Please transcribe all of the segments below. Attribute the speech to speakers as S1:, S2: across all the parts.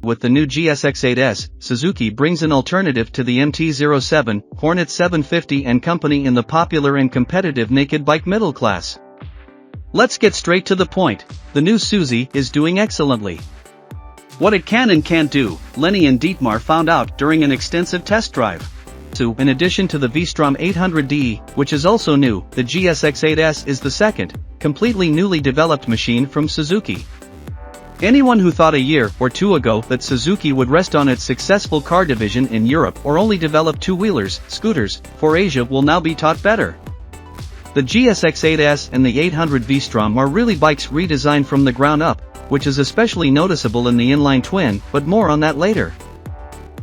S1: With the new GSX-8S, Suzuki brings an alternative to the MT-07, Hornet 750 and company in the popular and competitive naked bike middle class. Let's get straight to the point. The new Suzuki is doing excellently. What it can and can't do, Lenny and Dietmar found out during an extensive test drive. So, in addition to the V-Strom 800D, which is also new, the GSX-8S is the second, completely newly developed machine from Suzuki. Anyone who thought a year or two ago that Suzuki would rest on its successful car division in Europe or only develop two-wheelers, scooters, for Asia will now be taught better. The GSX-8S and the 800 V-Strom are really bikes redesigned from the ground up, which is especially noticeable in the inline twin, but more on that later.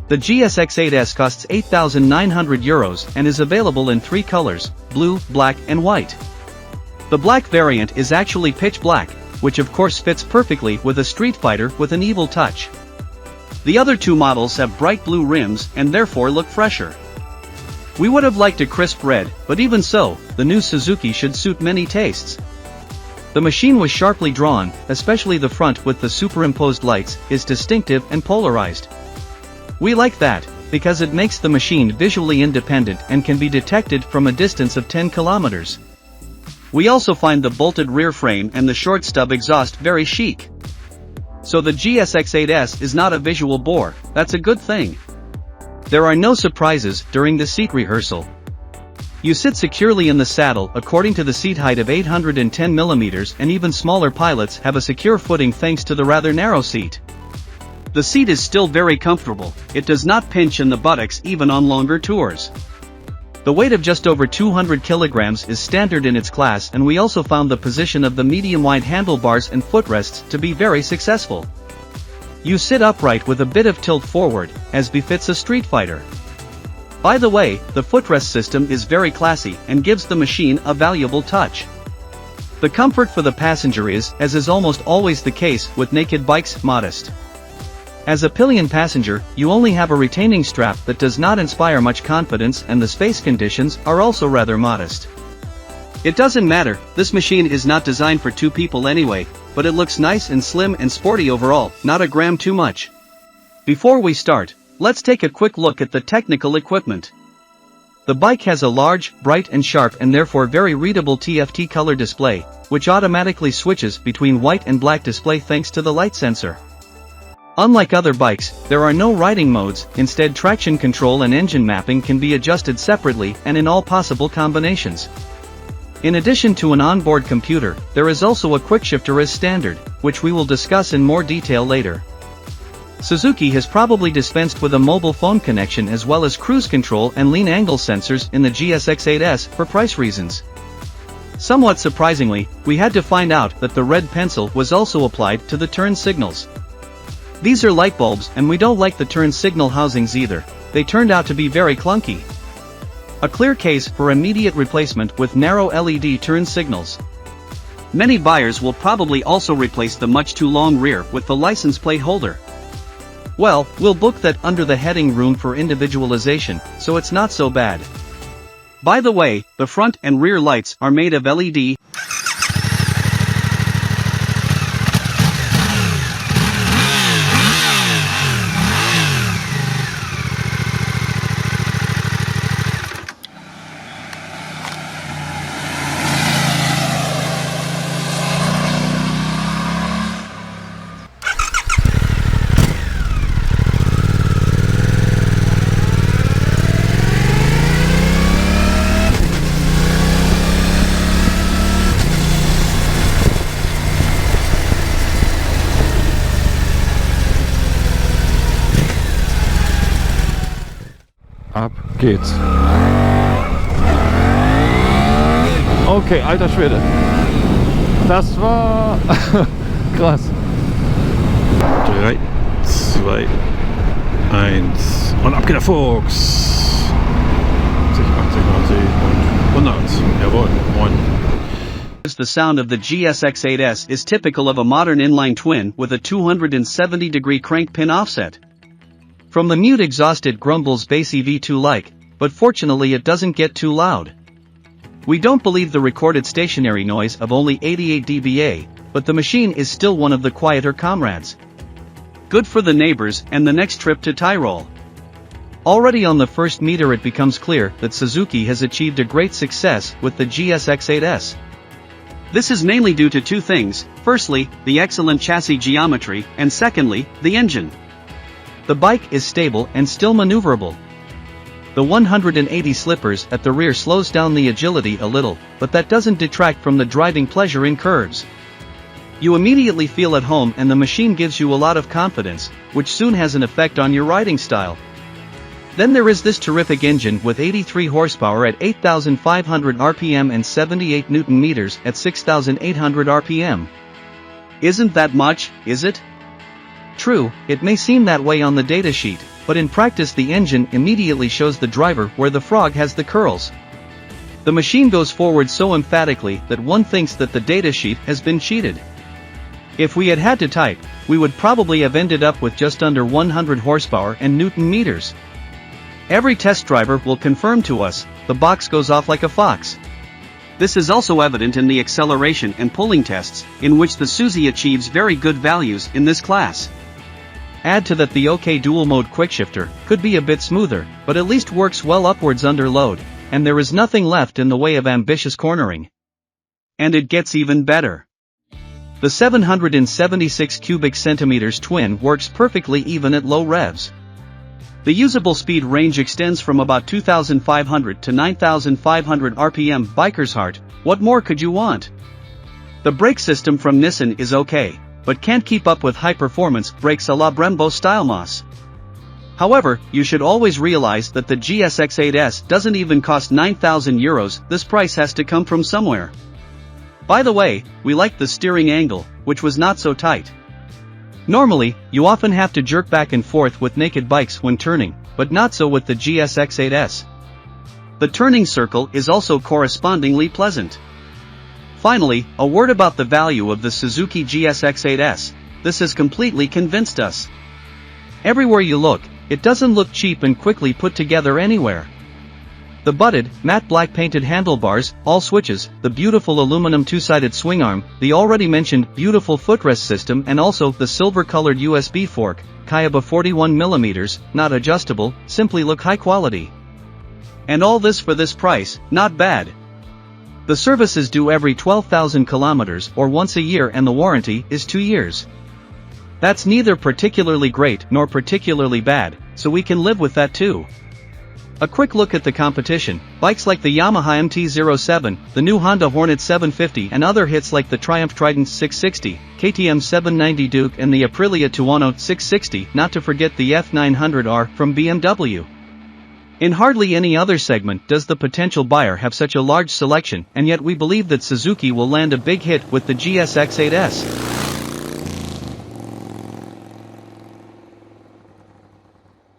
S1: The GSX-8S costs €8,900 and is available in three colors, blue, black and white. The black variant is actually pitch black, which of course fits perfectly with a street fighter with an evil touch. The other two models have bright blue rims and therefore look fresher. We would have liked a crisp red, but even so, the new Suzuki should suit many tastes. The machine was sharply drawn, especially the front with the superimposed lights, is distinctive and polarized. We like that, because it makes the machine visually independent and can be detected from a distance of 10 kilometers. We also find the bolted rear frame and the short stub exhaust very chic. So the GSX-8S is not a visual bore, that's a good thing. There are no surprises during the seat rehearsal. You sit securely in the saddle according to the seat height of 810 mm, and even smaller pilots have a secure footing thanks to the rather narrow seat. The seat is still very comfortable, it does not pinch in the buttocks even on longer tours. The weight of just over 200 kilograms is standard in its class, and we also found the position of the medium-wide handlebars and footrests to be very successful. You sit upright with a bit of tilt forward, as befits a street fighter. By the way, the footrest system is very classy and gives the machine a valuable touch. The comfort for the passenger is, as is almost always the case with naked bikes, modest. As a pillion passenger, you only have a retaining strap that does not inspire much confidence, and the space conditions are also rather modest. It doesn't matter, this machine is not designed for two people anyway, but it looks nice and slim and sporty overall, not a gram too much. Before we start, let's take a quick look at the technical equipment. The bike has a large, bright and sharp and therefore very readable TFT color display, which automatically switches between white and black display thanks to the light sensor. Unlike other bikes, there are no riding modes, instead traction control and engine mapping can be adjusted separately and in all possible combinations. In addition to an onboard computer, there is also a quickshifter as standard, which we will discuss in more detail later. Suzuki has probably dispensed with a mobile phone connection as well as cruise control and lean angle sensors in the GSX-8S for price reasons. Somewhat surprisingly, we had to find out that the red pencil was also applied to the turn signals. These are light bulbs and we don't like the turn signal housings either, they turned out to be very clunky. A clear case for immediate replacement with narrow LED turn signals. Many buyers will probably also replace the much too long rear with the license plate holder. Well, we'll book that under the heading room for individualization, so it's not so bad. By the way, the front and rear lights are made of LED.
S2: Ab geht's. Okay, alter Schwede. Das war krass.
S3: 3, 2, 1 und ab geht der Fuchs. 70, 80, 90 und 100. Jawohl, moin.
S1: The sound of the GSX-8S is typical of a modern inline twin with a 270-degree crank pin offset. From the mute exhaust it grumbles bassy V2-like, but fortunately it doesn't get too loud. We don't believe the recorded stationary noise of only 88 dBA, but the machine is still one of the quieter comrades. good for the neighbors and the next trip to Tyrol. Already on the first meter it becomes clear that Suzuki has achieved a great success with the GSX-8S. This is mainly due to two things: firstly, the excellent chassis geometry, and secondly, the engine. The bike is stable and still maneuverable. The 180 slippers at the rear slows down the agility a little, but that doesn't detract from the driving pleasure in curves. You immediately feel at home and the machine gives you a lot of confidence, which soon has an effect on your riding style. Then there is this terrific engine with 83 horsepower at 8,500 RPM and 78 Nm at 6,800 RPM. Isn't that much, is it? True, it may seem that way on the datasheet, but in practice the engine immediately shows the driver where the frog has the curls. The machine goes forward so emphatically that one thinks that the datasheet has been cheated. If we had had to type, we would probably have ended up with just under 100 horsepower and Newton meters. Every test driver will confirm to us, the box goes off like a fox. This is also evident in the acceleration and pulling tests, in which the Suzuki achieves very good values in this class. Add to that the OK dual mode quickshifter could be a bit smoother, but at least works well upwards under load, and there is nothing left in the way of ambitious cornering. And it gets even better. The 776 cubic centimeters twin works perfectly even at low revs. The usable speed range extends from about 2,500 to 9,500 RPM. Biker's heart, what more could you want? The brake system from Nissan is okay, but can't keep up with high-performance brakes a la Brembo style Moss. However, you should always realize that the GSX-8S doesn't even cost €9,000. This price has to come from somewhere. By the way, we liked the steering angle, which was not so tight. Normally, you often have to jerk back and forth with naked bikes when turning, but not so with the GSX-8S. The turning circle is also correspondingly pleasant. Finally, a word about the value of the Suzuki GSX-8S. This has completely convinced us. Everywhere you look, it doesn't look cheap and quickly put together anywhere. The butted, matte black painted handlebars, all switches, the beautiful aluminum two-sided swing arm, the already mentioned beautiful footrest system, and also the silver-colored USB fork, Kayaba 41mm, not adjustable, simply look high quality. And all this for this price, not bad. The service is due every 12,000 kilometers or once a year, and the warranty is 2 years. That's neither particularly great nor particularly bad, so we can live with that too. A quick look at the competition: bikes like the Yamaha MT-07, the new Honda Hornet 750, and other hits like the Triumph Trident 660, KTM 790 Duke, and the Aprilia Tuono 660, not to forget the F900R from BMW. In hardly any other segment does the potential buyer have such a large selection, and yet we believe that Suzuki will land a big hit with the GSX-8S.